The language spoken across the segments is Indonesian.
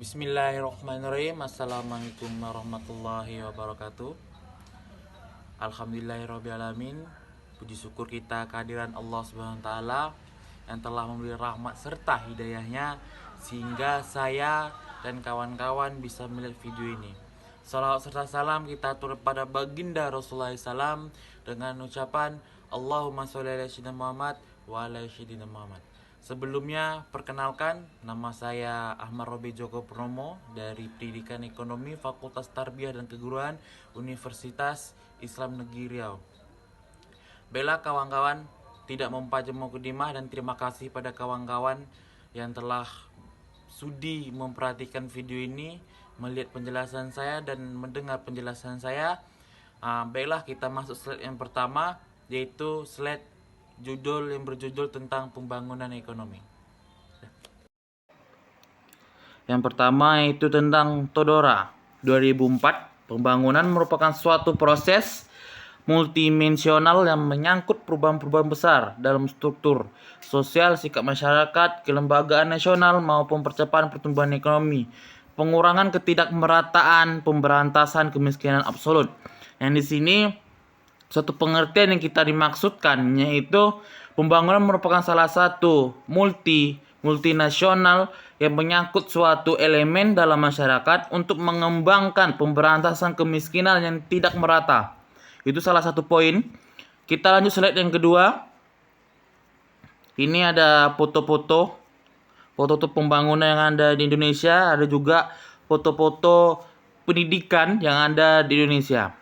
Bismillahirrahmanirrahim. Assalamualaikum warahmatullahi wabarakatuh. Alhamdulillahirrahmanirrahim. Puji syukur kita kehadiran Allah Subhanahu wa taala yang telah memberi rahmat serta hidayahnya sehingga saya dan kawan-kawan bisa melihat video ini. Salawat serta salam kita atur pada baginda Rasulullah SAW dengan ucapan Allahumma sholli ala sayyidina Muhammad wa ala sayyidina Muhammad. Sebelumnya, perkenalkan, nama saya Ahmad Robi Joko Purnomo dari Pendidikan Ekonomi Fakultas Tarbiyah dan Keguruan Universitas Islam Negeri Riau. Baiklah kawan-kawan, tidak mempanjang mukadimah dan terima kasih pada kawan-kawan yang telah sudi memperhatikan video ini, melihat penjelasan saya dan mendengar penjelasan saya. Baiklah kita masuk slide yang pertama, yaitu slide judul yang berjudul tentang pembangunan ekonomi. Yang pertama itu tentang Todora 2004. Pembangunan merupakan suatu proses multidimensional yang menyangkut perubahan-perubahan besar dalam struktur sosial, sikap masyarakat, kelembagaan nasional maupun percepatan pertumbuhan ekonomi, pengurangan ketidakmerataan, pemberantasan kemiskinan absolut. Yang di sini suatu pengertian yang kita dimaksudkan yaitu pembangunan merupakan salah satu multinasional yang menyangkut suatu elemen dalam masyarakat untuk mengembangkan pemberantasan kemiskinan yang tidak merata. Itu salah satu poin. Kita lanjut slide yang kedua. Ini ada foto-foto pembangunan yang ada di Indonesia, ada juga foto-foto pendidikan yang ada di Indonesia.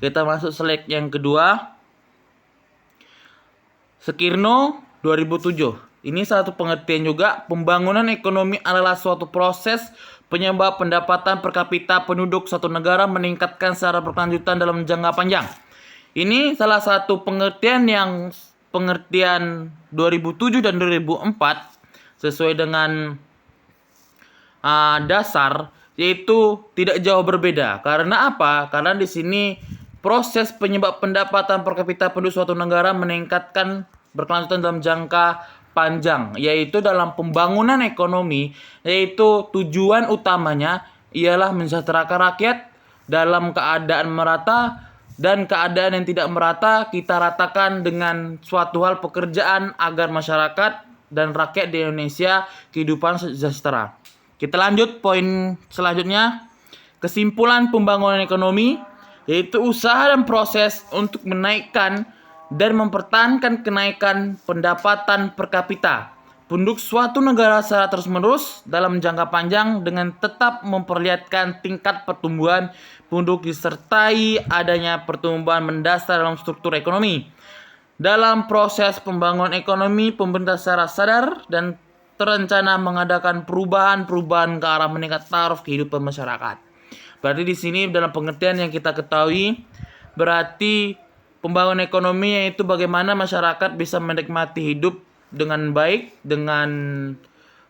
Kita masuk slide yang kedua. Skirno 2007. Ini satu pengertian juga, pembangunan ekonomi adalah suatu proses penyebab pendapatan per kapita penduduk suatu negara meningkatkan secara berkelanjutan dalam jangka panjang. Ini salah satu pengertian 2007 dan 2004 sesuai dengan dasar, yaitu tidak jauh berbeda. Karena apa? Karena di sini proses penyebab pendapatan per kapita penduduk suatu negara meningkatkan berkelanjutan dalam jangka panjang, yaitu dalam pembangunan ekonomi, yaitu tujuan utamanya ialah mensejahterakan rakyat dalam keadaan merata, dan keadaan yang tidak merata kita ratakan dengan suatu hal pekerjaan agar masyarakat dan rakyat di Indonesia kehidupan sejahtera. Kita lanjut poin selanjutnya, kesimpulan pembangunan ekonomi yaitu usaha dan proses untuk menaikkan dan mempertahankan kenaikan pendapatan per kapita penduduk suatu negara secara terus-menerus dalam jangka panjang dengan tetap memperlihatkan tingkat pertumbuhan penduduk disertai adanya pertumbuhan mendasar dalam struktur ekonomi. Dalam proses pembangunan ekonomi, pemerintah secara sadar dan terencana mengadakan perubahan-perubahan ke arah meningkat taraf kehidupan masyarakat. Berarti di sini dalam pengertian yang kita ketahui, berarti pembangunan ekonomi yaitu bagaimana masyarakat bisa menikmati hidup dengan baik, dengan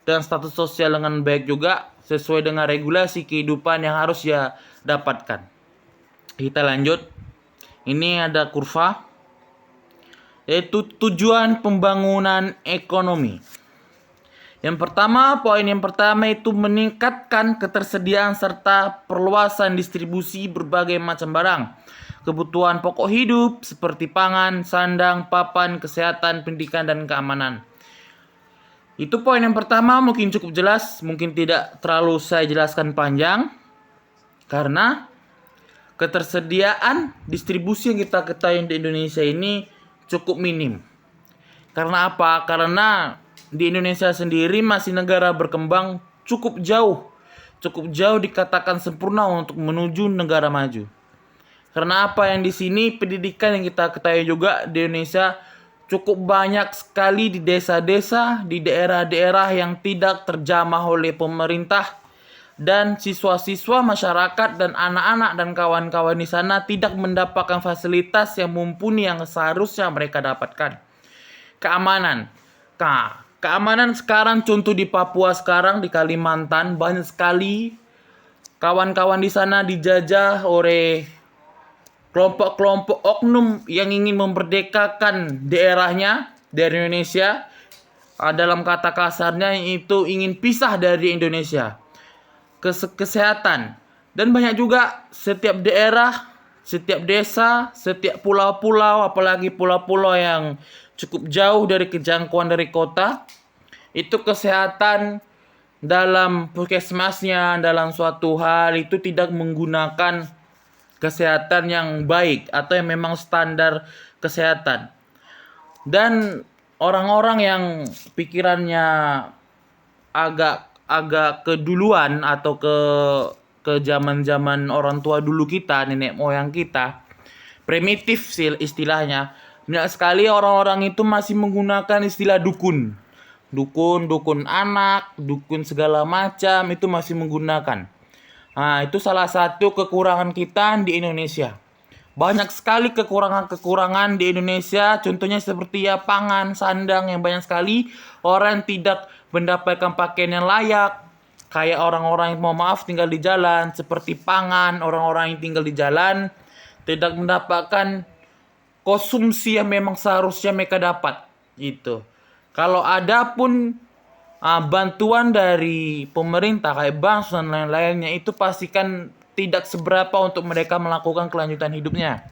status sosial dengan baik juga, sesuai dengan regulasi kehidupan yang harus dia dapatkan. Kita lanjut. Ini ada kurva, yaitu tujuan pembangunan ekonomi. Poin yang pertama itu meningkatkan ketersediaan serta perluasan distribusi berbagai macam barang, kebutuhan pokok hidup seperti pangan, sandang, papan, kesehatan, pendidikan, dan keamanan. Itu poin yang pertama, mungkin cukup jelas, mungkin tidak terlalu saya jelaskan panjang, karena ketersediaan distribusi yang kita ketahui di Indonesia ini cukup minim. Karena apa? Karena di Indonesia sendiri masih negara berkembang cukup jauh dikatakan sempurna untuk menuju negara maju. Karena apa? Yang di sini pendidikan yang kita ketahui juga di Indonesia cukup banyak sekali di desa-desa, di daerah-daerah yang tidak terjamah oleh pemerintah, dan siswa-siswa masyarakat dan anak-anak dan kawan-kawan di sana tidak mendapatkan fasilitas yang mumpuni yang seharusnya mereka dapatkan. Keamanan sekarang, contoh di Papua sekarang, di Kalimantan, banyak sekali kawan-kawan di sana dijajah oleh kelompok-kelompok oknum yang ingin memerdekakan daerahnya dari Indonesia. Dalam kata kasarnya itu ingin pisah dari Indonesia. kesehatan. Dan banyak juga setiap daerah, setiap desa, setiap pulau-pulau, apalagi pulau-pulau yang cukup jauh dari kejangkauan dari kota, itu kesehatan dalam puskesmasnya, dalam suatu hal itu tidak menggunakan kesehatan yang baik atau yang memang standar kesehatan. Dan orang-orang yang pikirannya agak agak keduluan atau ke zaman-zaman orang tua dulu kita, nenek moyang kita, primitif sih istilahnya. Banyak sekali orang-orang itu masih menggunakan istilah dukun. Dukun anak, dukun segala macam itu masih menggunakan. Nah, itu salah satu kekurangan kita di Indonesia. Banyak sekali kekurangan-kekurangan di Indonesia, contohnya seperti ya pangan, sandang yang banyak sekali orang tidak mendapatkan pakaian yang layak. Kayak orang-orang yang mohon maaf tinggal di jalan, seperti pangan, orang-orang yang tinggal di jalan tidak mendapatkan konsumsi yang memang seharusnya mereka dapat. Gitu. Kalau ada pun bantuan dari pemerintah kayak bank dan lain-lainnya itu pastikan tidak seberapa untuk mereka melakukan kelanjutan hidupnya.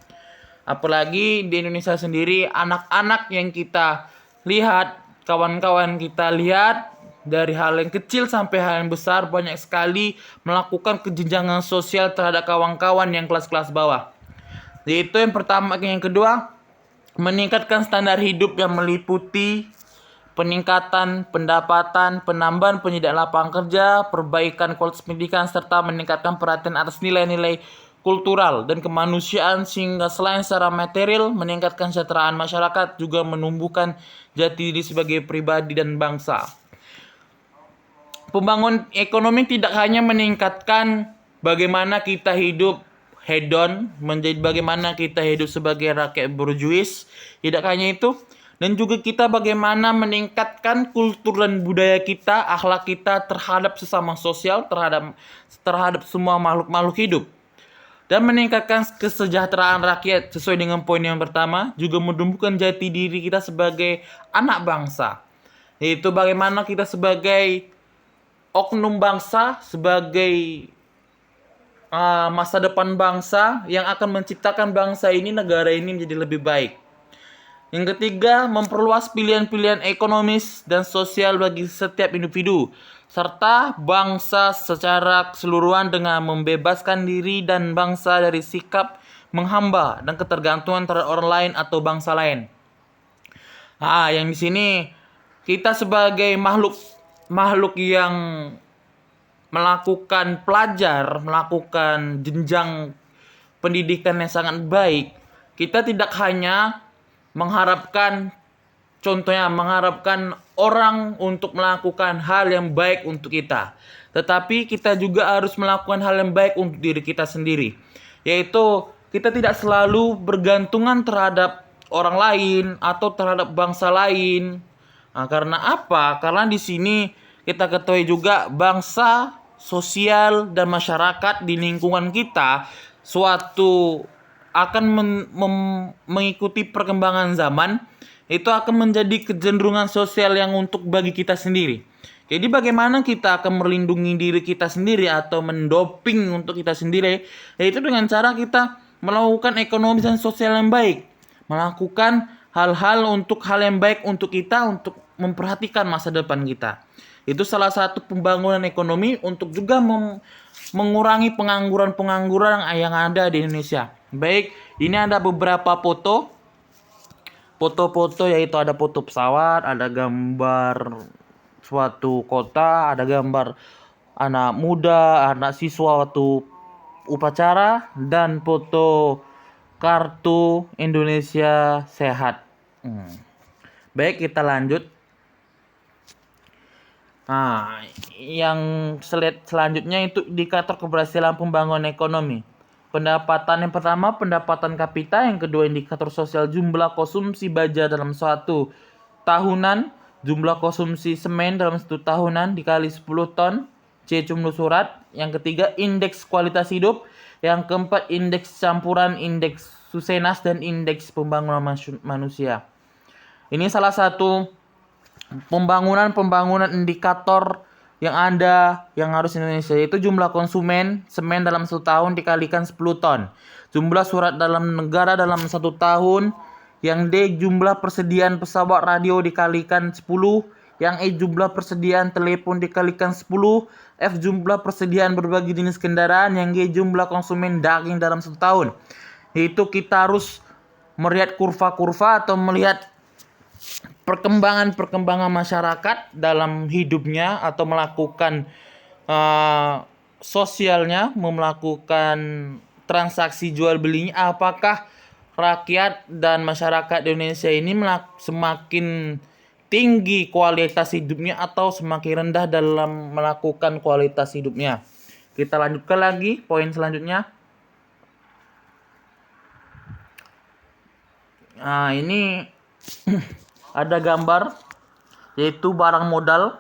Apalagi di Indonesia sendiri, anak-anak yang kita lihat, kawan-kawan kita lihat, dari hal yang kecil sampai hal yang besar banyak sekali melakukan kejenjangan sosial terhadap kawan-kawan yang kelas-kelas bawah. Yaitu yang pertama, yang kedua, meningkatkan standar hidup yang meliputi peningkatan pendapatan, penambahan penyediaan lapangan kerja, perbaikan kualitas pendidikan, serta meningkatkan perhatian atas nilai-nilai kultural dan kemanusiaan sehingga selain secara material meningkatkan kesejahteraan masyarakat juga menumbuhkan jati diri sebagai pribadi dan bangsa. Pembangunan ekonomi tidak hanya meningkatkan bagaimana kita hidup hedon, menjadi bagaimana kita hidup sebagai rakyat borjuis, tidak hanya itu, dan juga kita bagaimana meningkatkan kultur dan budaya kita, akhlak kita terhadap sesama sosial, terhadap semua makhluk-makhluk hidup. Dan meningkatkan kesejahteraan rakyat sesuai dengan poin yang pertama, juga menumbuhkan jati diri kita sebagai anak bangsa. Yaitu bagaimana kita sebagai oknum bangsa, sebagai masa depan bangsa yang akan menciptakan bangsa ini, negara ini menjadi lebih baik. Yang ketiga, memperluas pilihan-pilihan ekonomis dan sosial bagi setiap individu, serta bangsa secara keseluruhan dengan membebaskan diri dan bangsa dari sikap menghamba dan ketergantungan terhadap orang lain atau bangsa lain. Yang di sini kita sebagai makhluk yang melakukan melakukan jenjang pendidikan yang sangat baik, kita tidak hanya mengharapkan orang untuk melakukan hal yang baik untuk kita, tetapi kita juga harus melakukan hal yang baik untuk diri kita sendiri, yaitu kita tidak selalu bergantungan terhadap orang lain atau terhadap bangsa lain. Karena apa? Karena di sini kita ketahui juga bangsa, sosial, dan masyarakat di lingkungan kita suatu akan mengikuti perkembangan zaman, itu akan menjadi kecenderungan sosial yang untuk bagi kita sendiri. Jadi bagaimana kita akan melindungi diri kita sendiri atau mendoping untuk kita sendiri, yaitu dengan cara kita melakukan ekonomi dan sosial yang baik, melakukan hal-hal yang baik untuk kita, untuk memperhatikan masa depan kita. Itu salah satu pembangunan ekonomi untuk juga mengurangi pengangguran yang ada di Indonesia. Baik, ini ada beberapa foto-foto, yaitu ada foto pesawat, ada gambar suatu kota, ada gambar anak muda, anak siswa waktu upacara, dan foto kartu Indonesia Sehat. Baik, kita lanjut. Yang selanjutnya itu indikator keberhasilan pembangunan ekonomi. Pendapatan yang pertama, pendapatan kapita. Yang kedua, indikator sosial jumlah konsumsi baja dalam suatu tahunan, jumlah konsumsi semen dalam satu tahunan dikali 10 ton, C jumlah surat. Yang ketiga, indeks kualitas hidup. Yang keempat, indeks campuran, indeks Susenas, dan indeks pembangunan manusia. Ini salah satu pembangunan indikator yang ada yang harus Indonesia, yaitu jumlah konsumen semen dalam 1 tahun dikalikan 10 ton. Jumlah surat dalam negara dalam 1 tahun. Yang D, jumlah persediaan pesawat radio dikalikan 10. Yang E, jumlah persediaan telepon dikalikan 10. F, jumlah persediaan berbagai jenis kendaraan. Yang G, jumlah konsumen daging dalam 1 tahun. Yaitu kita harus melihat kurva-kurva atau melihat perkembangan masyarakat dalam hidupnya atau melakukan sosialnya, melakukan transaksi jual belinya, apakah rakyat dan masyarakat Indonesia ini semakin tinggi kualitas hidupnya atau semakin rendah dalam melakukan kualitas hidupnya. Kita lanjutkan lagi poin selanjutnya. Nah, ini ada gambar yaitu barang modal.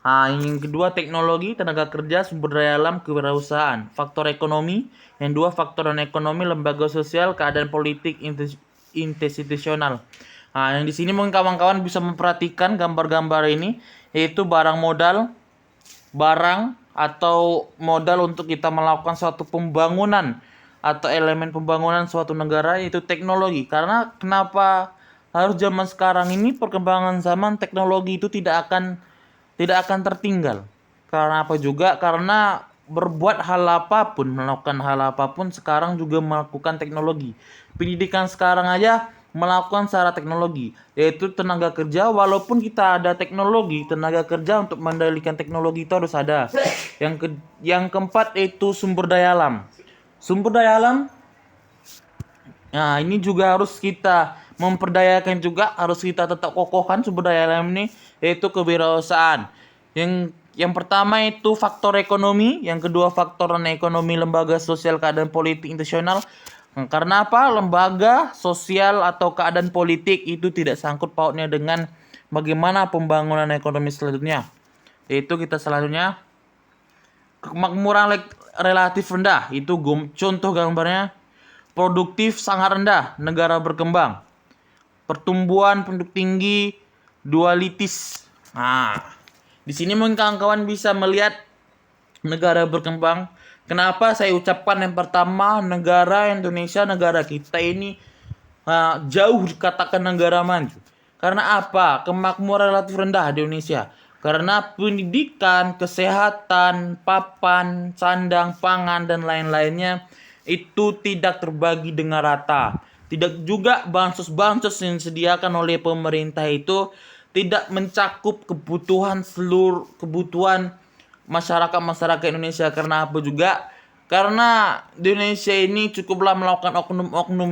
Nah, yang kedua teknologi, tenaga kerja, sumber daya alam, kewirausahaan. Faktor ekonomi, yang dua faktor non ekonomi, lembaga sosial, keadaan politik institusional. Nah, yang di sini mungkin kawan-kawan bisa memperhatikan gambar-gambar ini, yaitu barang modal, barang atau modal untuk kita melakukan suatu pembangunan atau elemen pembangunan suatu negara, yaitu teknologi. Karena kenapa harus zaman sekarang ini perkembangan zaman teknologi itu tidak akan tertinggal. Karena apa juga? Karena berbuat hal apapun, melakukan hal apapun sekarang juga melakukan teknologi. Pendidikan sekarang aja melakukan secara teknologi, yaitu tenaga kerja. Walaupun kita ada teknologi, tenaga kerja untuk mengendalikan teknologi itu harus ada. Yang keempat itu sumber daya alam. Sumber daya alam, nah ini juga harus kita memperdayakan juga, harus kita tetap kokohkan sumber daya alam ini, yaitu kewirausahaan. Yang pertama itu faktor ekonomi, yang kedua faktor non ekonomi, lembaga sosial, keadaan politik internasional. Karena apa? Lembaga sosial atau keadaan politik itu tidak sangkut pautnya dengan bagaimana pembangunan ekonomi selanjutnya. Yaitu kita selanjutnya kemakmuran relatif rendah, itu contoh gambarnya. Produktif sangat rendah, negara berkembang. Pertumbuhan penduduk tinggi, dualitis. Nah, di sini mungkin kawan-kawan bisa melihat negara berkembang. Kenapa saya ucapkan yang pertama, negara Indonesia, negara kita ini jauh dikatakan negara maju. Karena apa? Kemakmuran relatif rendah di Indonesia. Karena pendidikan, kesehatan, papan, sandang, pangan, dan lain-lainnya itu tidak terbagi dengan rata. Tidak juga bansos-bansos yang disediakan oleh pemerintah itu tidak mencakup kebutuhan masyarakat Indonesia. Karena apa juga? Karena di Indonesia ini cukuplah melakukan oknum-oknum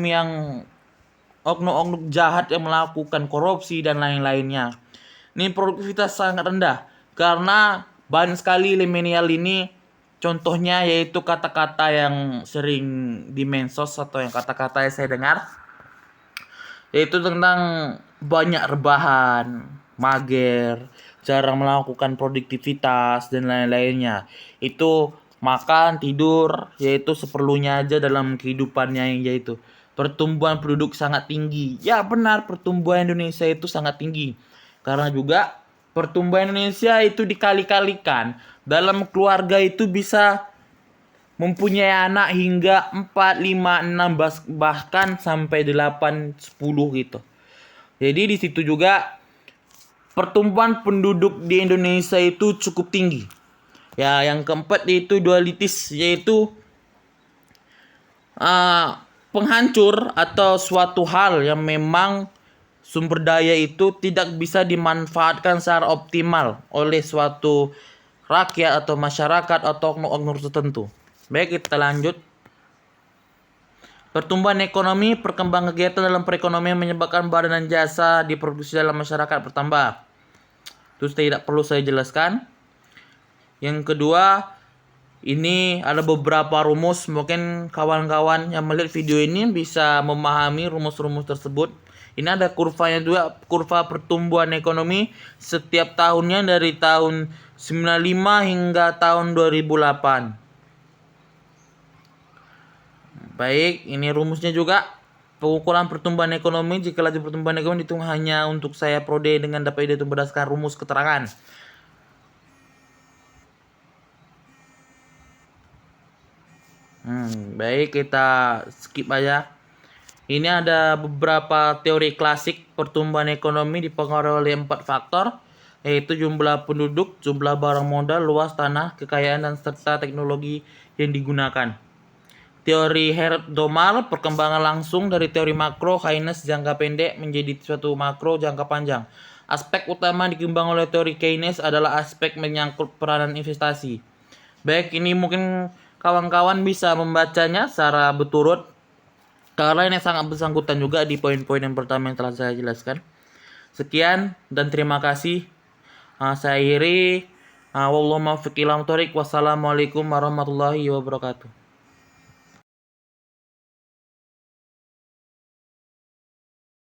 jahat yang melakukan korupsi dan lain-lainnya. Ini produktivitas sangat rendah karena banyak sekali milenial ini, contohnya yaitu kata-kata yang sering di mensos atau yang kata-kata yang saya dengar, yaitu tentang banyak rebahan, mager, jarang melakukan produktivitas dan lain-lainnya. Itu makan, tidur, yaitu seperlunya aja dalam kehidupannya, yang yaitu pertumbuhan penduduk sangat tinggi. Ya benar, pertumbuhan Indonesia itu sangat tinggi. Karena juga pertumbuhan Indonesia itu dikali-kalikan. Dalam keluarga itu bisa mempunyai anak hingga 4, 5, 6 bahkan sampai 8, 10 gitu. Jadi di situ juga pertumbuhan penduduk di Indonesia itu cukup tinggi. Ya, yang keempat yaitu dualitis, yaitu penghancur atau suatu hal yang memang sumber daya itu tidak bisa dimanfaatkan secara optimal oleh suatu rakyat atau masyarakat atau oknum-oknum tertentu. Baik, kita lanjut. Pertumbuhan ekonomi, perkembangan kegiatan dalam perekonomian menyebabkan barang dan jasa diproduksi dalam masyarakat bertambah. Itu tidak perlu saya jelaskan. Yang kedua, ini ada beberapa rumus. Mungkin kawan-kawan yang melihat video ini bisa memahami rumus-rumus tersebut. Ini ada kurvanya juga, kurva pertumbuhan ekonomi setiap tahunnya dari tahun 95 hingga tahun 2008. Baik, ini rumusnya juga. Pengukuran pertumbuhan ekonomi, jika laju pertumbuhan ekonomi dihitung hanya untuk saya prode dengan dapat itu berdasarkan rumus keterangan. Baik, kita skip aja. Ini ada beberapa teori klasik pertumbuhan ekonomi dipengaruhi oleh 4 faktor, yaitu jumlah penduduk, jumlah barang modal, luas tanah, kekayaan, dan serta teknologi yang digunakan. Teori Herbert Domar, perkembangan langsung dari teori makro Keynes jangka pendek menjadi suatu makro jangka panjang. Aspek utama dikembang oleh teori Keynes adalah aspek menyangkut peranan investasi. Baik, ini mungkin kawan-kawan bisa membacanya secara berturut karena ini sangat bersangkutan juga di poin-poin yang pertama yang telah saya jelaskan. Sekian dan terima kasih. Saya akhiri. Wassalamualaikum warahmatullahi wabarakatuh.